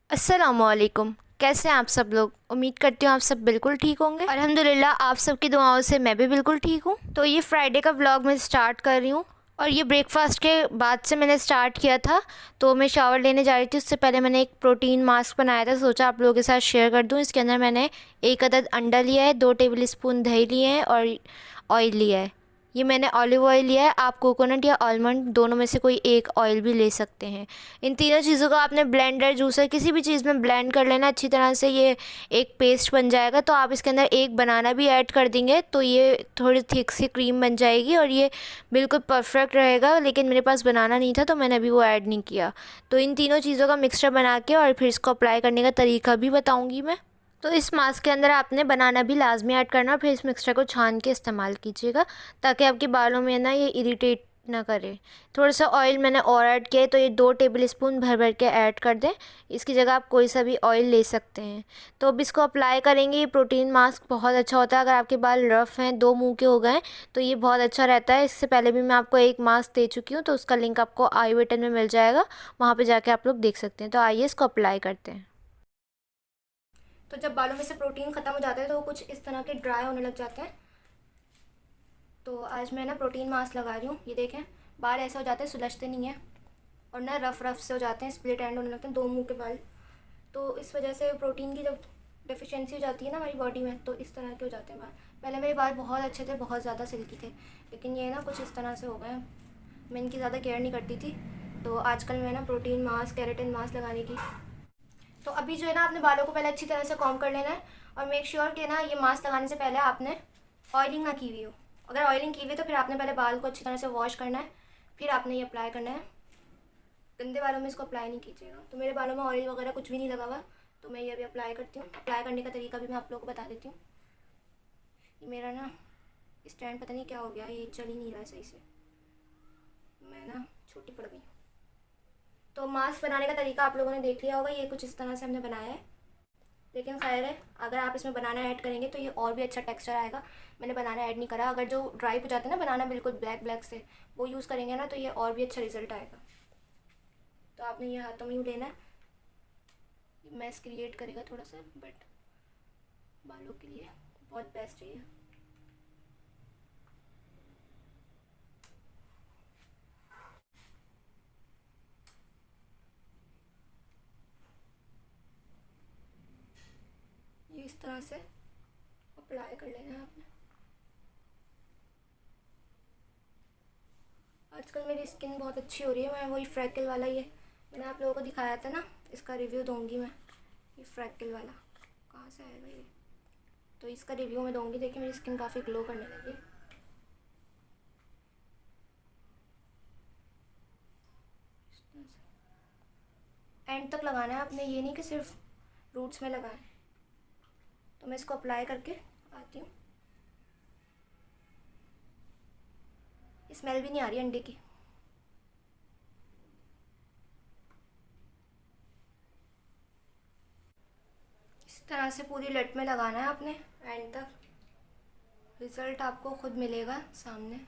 अस्सलामुअलैकुम। कैसे हैं आप सब लोग? उम्मीद करती हूँ आप सब बिल्कुल ठीक होंगे। अल्हम्दुलिल्लाह आप सबकी दुआओं से मैं भी बिल्कुल ठीक हूँ। तो ये फ्राइडे का व्लॉग मैं स्टार्ट कर रही हूँ और ये ब्रेकफास्ट के बाद से मैंने स्टार्ट किया था। तो मैं शावर लेने जा रही थी, उससे पहले मैंने एक प्रोटीन मास्क बनाया था, सोचा आप लोगों के साथ शेयर कर दूँ। इसके अंदर मैंने एक अदद अंडा लिया है, 2 टेबल स्पून दही लिए हैं और ऑयल लिया है। ये मैंने ऑलिव ऑयल लिया है, आप कोकोनट या आलमंड दोनों में से कोई एक ऑयल भी ले सकते हैं। इन तीनों चीज़ों को आपने ब्लेंडर जूसर किसी भी चीज़ में ब्लेंड कर लेना अच्छी तरह से, ये एक पेस्ट बन जाएगा। तो आप इसके अंदर एक बनाना भी ऐड कर देंगे तो ये थोड़ी थिक सी क्रीम बन जाएगी और ये बिल्कुल परफेक्ट रहेगा। लेकिन मेरे पास बनाना नहीं था तो मैंने अभी वो ऐड नहीं किया। तो इन तीनों चीज़ों का मिक्सचर बना के और फिर इसको अप्लाई करने का तरीका भी बताऊँगी मैं। तो इस मास्क के अंदर आपने बनाना भी लाजमी ऐड करना और फिर इस मिक्सचर को छान के इस्तेमाल कीजिएगा ताकि आपके बालों में ना ये इरिटेट ना करे। थोड़ा सा ऑयल मैंने और ऐड किया है, तो ये 2 टेबल स्पून भर भर के ऐड कर दें। इसकी जगह आप कोई सा भी ऑयल ले सकते हैं। तो अब इसको अप्लाई करेंगे। ये प्रोटीन मास्क बहुत अच्छा होता है। अगर आपके बाल रफ़ हैं, 2 मुंह के हो गए हैं, तो ये बहुत अच्छा रहता है। इससे पहले भी मैं आपको एक मास्क दे चुकी हूँ, तो उसका लिंक आपको आई बटन में मिल जाएगा, वहाँ पर जाके आप लोग देख सकते हैं। तो आइए इसको अप्लाई करते हैं। तो जब बालों में से प्रोटीन ख़त्म हो जाता है तो वो कुछ इस तरह के ड्राई होने लग जाते हैं। तो आज मैं ना प्रोटीन मास्क लगा रही हूँ। ये देखें, बाल ऐसे हो जाते हैं, सुलझते नहीं हैं और ना रफ़ रफ़ से हो जाते हैं, स्प्लिट एंड होने लगते हैं, 2 मुंह के बाल। तो इस वजह से प्रोटीन की जब डेफिशिएंसी हो जाती है ना हमारी बॉडी में, तो इस तरह के हो जाते हैं बाल। पहले मेरे बाल बहुत अच्छे थे, बहुत ज़्यादा सिल्की थे, लेकिन ये ना कुछ इस तरह से हो गए हैं। मैं इनकी ज़्यादा केयर नहीं करती थी, तो आजकल मैं ना प्रोटीन मास्क, केराटिन मास्क लगाने की। तो अभी जो है ना, अपने बालों को पहले अच्छी तरह से कॉम्ब कर लेना है और मेक श्योर कि ना ये मास्क लगाने से पहले आपने ऑयलिंग ना की हुई हो। अगर ऑयलिंग की हुई है तो फिर आपने पहले बाल को अच्छी तरह से वॉश करना है, फिर आपने ये अप्लाई करना है। गंदे बालों में इसको अप्लाई नहीं कीजिएगा। तो मेरे बालों में ऑयल वगैरह कुछ भी नहीं लगा हुआ, तो मैं ये अभी अप्लाई करती हूँ। अप्लाई करने का तरीका भी मैं आप लोगों को बता देती हूँ। ये मेरा ना स्टैंड पता नहीं क्या हो गया, ये चल ही नहीं रहा है सही से, मैं ना छोटी पड़ गई। तो मास्क बनाने का तरीका आप लोगों ने देख लिया होगा। ये कुछ इस तरह से हमने बनाया है, लेकिन खैर है, अगर आप इसमें बनाना ऐड करेंगे तो ये और भी अच्छा टेक्सचर आएगा। मैंने बनाना ऐड नहीं करा। अगर जो ड्राई हो जाते हैं ना बनाना बिल्कुल ब्लैक ब्लैक से, वो यूज़ करेंगे ना तो ये और भी अच्छा रिजल्ट आएगा। तो आपने ये हाथों में यूँ लेना है, मैस क्रिएट करेगा थोड़ा सा, बट बालों के लिए बहुत बेस्ट है ये। ये इस तरह से अप्लाई कर लेना है आपने। आजकल मेरी स्किन बहुत अच्छी हो रही है। मैं वही फ्रैकल वाला, ये मैंने आप लोगों को दिखाया था ना, इसका रिव्यू दूंगी मैं। ये फ्रैकल वाला कहाँ से आएगा ये, तो इसका रिव्यू मैं दूंगी। देखिए मेरी स्किन काफ़ी ग्लो करने लगी। एंड तक लगाना है आपने, ये नहीं कि सिर्फ रूट्स में लगाएं। तो मैं इसको अप्लाई करके आती हूँ। स्मेल भी नहीं आ रही अंडे की। इस तरह से पूरी लट में लगाना है आपने एंड तक। रिज़ल्ट आपको खुद मिलेगा सामने।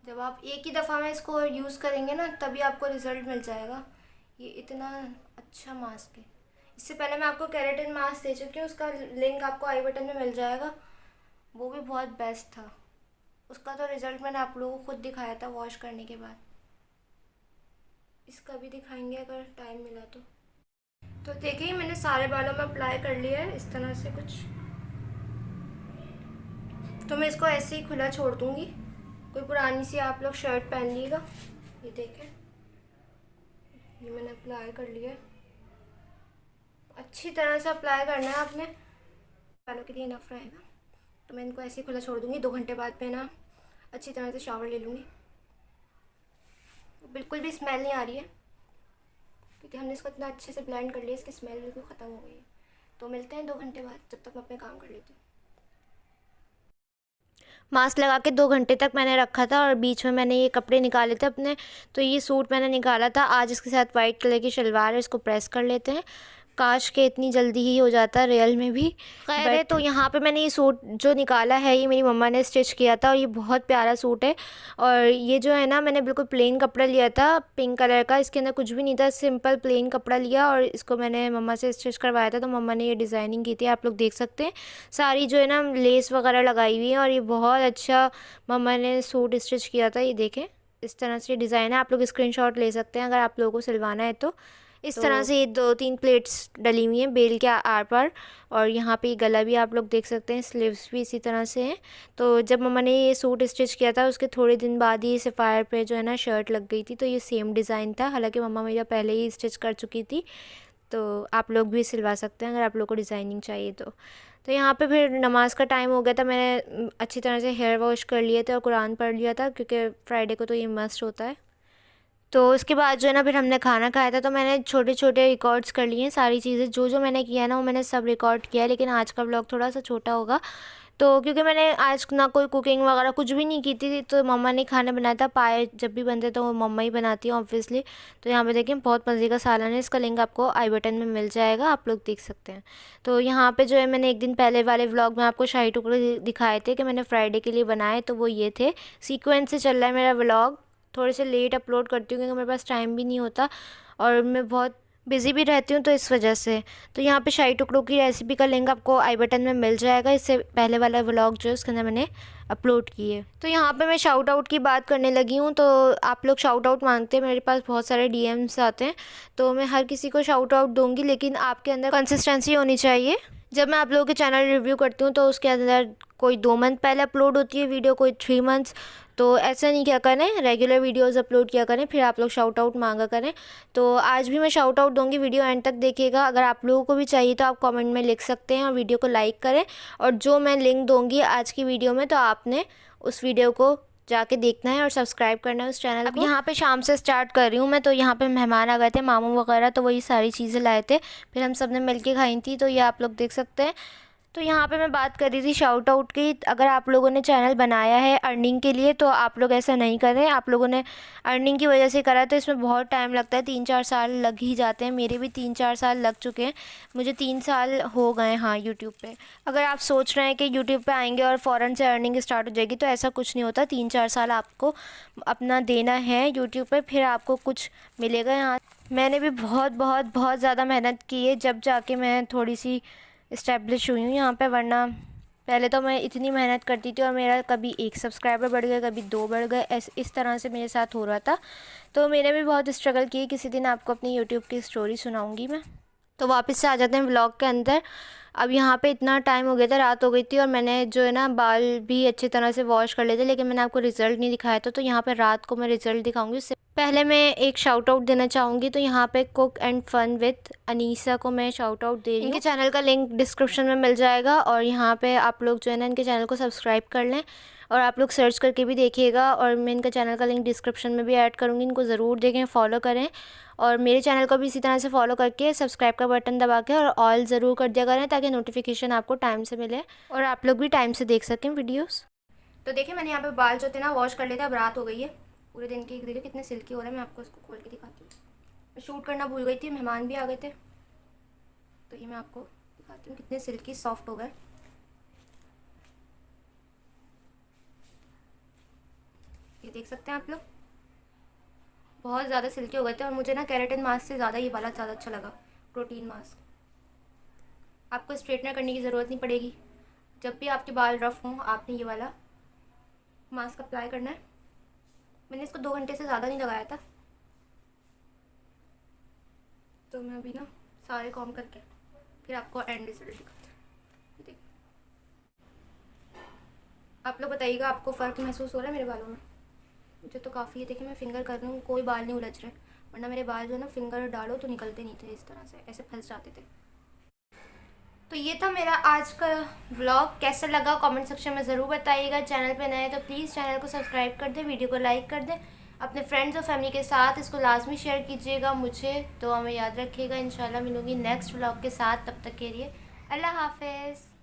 जब आप एक ही दफ़ा में इसको यूज़ करेंगे ना, तभी आपको रिज़ल्ट मिल जाएगा। ये इतना अच्छा मास्क है। इससे पहले मैं आपको केराटिन मास्क दे चुकी हूँ, उसका लिंक आपको आई बटन में मिल जाएगा। वो भी बहुत बेस्ट था। उसका तो रिज़ल्ट मैंने आप लोगों को खुद दिखाया था वॉश करने के बाद। इसका भी दिखाएंगे अगर टाइम मिला तो। तो देखिए मैंने सारे बालों में अप्लाई कर लिया है इस तरह से कुछ। तो मैं इसको ऐसे ही खुला छोड़ दूँगी। कोई पुरानी सी आप लोग शर्ट पहन लीजिएगा। ये देखें, ये मैंने अप्लाई कर लिया है। अच्छी तरह से अप्लाई करना है आपने, बालों के लिए इनफ रहेगा। तो मैं इनको ऐसे ही खुला छोड़ दूँगी। 2 घंटे बाद मैं ना अच्छी तरह से शावर ले लूँगी। बिल्कुल भी स्मेल नहीं आ रही है क्योंकि हमने इसको इतना अच्छे से ब्लेंड कर लिया, इसकी स्मेल बिल्कुल ख़त्म हो गई है। तो मिलते हैं 2 घंटे बाद, जब तक मैं अपने काम कर लेती हूँ। मास्क लगा के 2 घंटे तक मैंने रखा था और बीच में मैंने ये कपड़े निकाले थे अपने। तो ये सूट मैंने निकाला था। आज इसके साथ वाइट कलर की शलवार है, इसको प्रेस कर लेते हैं। काश के इतनी जल्दी ही हो जाता रियल में भी। खैर है, तो यहाँ पे मैंने ये सूट जो निकाला है ये मेरी मम्मा ने स्टिच किया था और ये बहुत प्यारा सूट है। और ये जो है ना, मैंने बिल्कुल प्लेन कपड़ा लिया था पिंक कलर का, इसके अंदर कुछ भी नहीं था, सिंपल प्लेन कपड़ा लिया और इसको मैंने मम्मा से स्टिच करवाया था। तो मम्मा ने ये डिज़ाइनिंग की थी, आप लोग देख सकते हैं। सारी जो है ना लेस वगैरह लगाई हुई है और ये बहुत अच्छा मम्मा ने सूट स्टिच किया था। ये देखें, इस तरह से डिज़ाइन है, आप लोग स्क्रीनशॉट ले सकते हैं अगर आप लोगों को सिलवाना है तो। इस तरह से ये 2-3 प्लेट्स डली हुई हैं बेल के आर पार। और यहाँ पे गला भी आप लोग देख सकते हैं, स्लीव्स भी इसी तरह से हैं। तो जब मम्मा ने ये सूट स्टिच किया था उसके थोड़े दिन बाद ही सफ़ायर पे जो है ना शर्ट लग गई थी, तो ये सेम डिज़ाइन था। हालांकि मम्मा मेरा पहले ही स्टिच कर चुकी थी, तो आप लोग भी सिलवा सकते हैं अगर आप लोग को डिज़ाइनिंग चाहिए तो यहाँ पे फिर नमाज़ का टाइम हो गया था, मैंने अच्छी तरह से हेयर वॉश कर लिए थे और कुरान पढ़ लिया था, क्योंकि फ्राइडे को तो ये मस्ट होता है। तो उसके बाद जो है ना फिर हमने खाना खाया था, तो मैंने छोटे छोटे रिकॉर्ड्स कर लिए हैं, सारी चीज़ें जो जो मैंने किया है ना वो मैंने सब रिकॉर्ड किया है। लेकिन आज का व्लॉग थोड़ा सा छोटा होगा, तो क्योंकि मैंने आज ना कोई कुकिंग वगैरह कुछ भी नहीं की थी, तो मम्मा ने खाना बनाया था। पाए जब भी बनते तो वो मम्मा ही बनाती हैं ऑब्वियसली। तो यहाँ पे देखें बहुत मज़े का सालन है, इसका लिंक आपको आई बटन में मिल जाएगा, आप लोग देख सकते हैं। तो यहाँ पे जो है मैंने एक दिन पहले वाले व्लॉग में आपको शाही टुकड़े दिखाए थे कि मैंने फ्राइडे के लिए बनाए, तो वो ये थे। सीक्वेंस से चल रहा है मेरा व्लॉग, थोड़े से लेट अपलोड करती हूँ क्योंकि मेरे पास टाइम भी नहीं होता और मैं बहुत बिज़ी भी रहती हूँ, तो इस वजह से। तो यहाँ पे शाही टुकड़ों की रेसिपी का लिंक आपको आई बटन में मिल जाएगा। इससे पहले वाला व्लॉग जो है उसके अंदर मैंने अपलोड की है। तो यहाँ पे मैं शाउट आउट की बात करने लगी हूँ, तो आप लोग शाउट आउट मांगते हैं, मेरे पास बहुत सारे डीएम्स आते हैं, तो मैं हर किसी को शाउट आउट दूँगी, लेकिन आपके अंदर कंसिस्टेंसी होनी चाहिए। जब मैं आप लोगों के चैनल रिव्यू करती हूँ तो उसके अंदर कोई 2 मंथ पहले अपलोड होती है वीडियो, कोई 3 मंथ्स, तो ऐसा नहीं क्या करें, रेगुलर वीडियोस अपलोड किया करें, फिर आप लोग शाउट आउट मांगा करें। तो आज भी मैं शाउट आउट दूंगी, वीडियो एंड तक देखिएगा। अगर आप लोगों को भी चाहिए तो आप कमेंट में लिख सकते हैं और वीडियो को लाइक करें। और जो मैं लिंक दूंगी आज की वीडियो में, तो आपने उस वीडियो को जाके देखना है और सब्सक्राइब करना है उस चैनल को। यहाँ पे शाम से स्टार्ट कर रही हूँ मैं, तो यहाँ पे मेहमान आ गए थे, मामू वगैरह, तो वही सारी चीज़ें लाए थे, फिर हम सब ने मिल के खाई थी, तो ये आप लोग देख सकते हैं। तो यहाँ पे मैं बात कर रही थी शाउट आउट की। अगर आप लोगों ने चैनल बनाया है अर्निंग के लिए, तो आप लोग ऐसा नहीं करें। आप लोगों ने अर्निंग की वजह से करा तो इसमें बहुत टाइम लगता है, 3-4 साल लग ही जाते हैं। मेरे भी 3-4 साल लग चुके हैं, मुझे 3 साल हो गए हाँ यूट्यूब पे। अगर आप सोच रहे हैं कि यूट्यूब पे आएंगे और फ़ौरन से अर्निंग स्टार्ट हो जाएगी, तो ऐसा कुछ नहीं होता। 3-4 साल आपको अपना देना है यूट्यूब पर, फिर आपको कुछ मिलेगा। यहाँ मैंने भी बहुत बहुत बहुत ज़्यादा मेहनत की है, जब जाके मैं थोड़ी सी इस्टेब्लिश हुई हूँ यहाँ पे, वरना पहले तो मैं इतनी मेहनत करती थी और मेरा कभी 1 सब्सक्राइबर बढ़ गया, कभी 2 बढ़ गए, इस तरह से मेरे साथ हो रहा था। तो मैंने भी बहुत स्ट्रगल की। किसी दिन आपको अपनी यूट्यूब की स्टोरी सुनाऊंगी मैं। तो वापस से आ जाते हैं व्लॉग के अंदर। अब यहाँ पे इतना टाइम हो गया था, रात हो गई थी, और मैंने जो है ना बाल भी अच्छी तरह से वॉश कर लिए थे, लेकिन मैंने आपको रिज़ल्ट नहीं दिखाया था। तो यहाँ पे रात को मैं रिज़ल्ट दिखाऊंगी। उससे पहले मैं एक शाउट आउट देना चाहूँगी। तो यहाँ पे cook and fun with Anisa को मैं शाउट आउट दे रही हूँ। इनके चैनल का लिंक डिस्क्रिप्शन में मिल जाएगा, और यहाँ पे आप लोग जो है ना इनके चैनल को सब्सक्राइब कर लें, और आप लोग सर्च करके भी देखिएगा। और मैं इनका चैनल का लिंक डिस्क्रिप्शन में भी ऐड करूँगी, इनको ज़रूर देखें, फॉलो करें। और मेरे चैनल को भी इसी तरह से फॉलो करके सब्सक्राइब का बटन दबा के और ऑल ज़रूर कर दिया करें, ताकि नोटिफिकेशन आपको टाइम से मिले और आप लोग भी टाइम से देख सकें वीडियोस। तो देखिए मैंने यहाँ पे बाल जो थे ना वॉश कर लिए थे। अब रात हो गई है पूरे दिन की, देखिए कितने सिल्की हो रहे हैं। मैं आपको इसको खोल के दिखाती हूँ। मैं शूट करना भूल गई थी, मेहमान भी आ गए थे, तो ये मैं आपको दिखाती हूँ कितने सिल्की सॉफ्ट हो गए। ये देख सकते हैं आप लोग, बहुत ज़्यादा सिल्की हो गए थे। और मुझे ना केराटिन मास्क से ज़्यादा ये वाला ज़्यादा अच्छा लगा, प्रोटीन मास्क। आपको स्ट्रेटनर करने की ज़रूरत नहीं पड़ेगी। जब भी आपके बाल रफ़ हों, आपने ये वाला मास्क अप्लाई करना है। मैंने इसको 2 घंटे से ज़्यादा नहीं लगाया था, तो मैं अभी ना सारे कॉम करके फिर आपको एंड रिजल्ट दिखाती हूँ। आप लोग बताइएगा आपको फ़र्क महसूस हो रहा है मेरे बालों में? मुझे तो काफ़ी है। देखिए मैं फिंगर कर रही हूँ, कोई बाल नहीं उलझ रहे, वरना मेरे बाल जो है ना फिंगर डालो तो निकलते नहीं थे, इस तरह से ऐसे फंस जाते थे। तो ये था मेरा आज का व्लॉग। कैसा लगा कमेंट सेक्शन में ज़रूर बताइएगा। चैनल पे नए तो प्लीज़ चैनल को सब्सक्राइब कर दें, वीडियो को लाइक कर दें, अपने फ्रेंड्स और फैमिली के साथ इसको लाजमी शेयर कीजिएगा। मुझे तो हमें याद रखिएगा। इंशाल्लाह मिलूँगी नेक्स्ट व्लॉग के साथ, तब तक के लिए अल्लाह हाफिज़।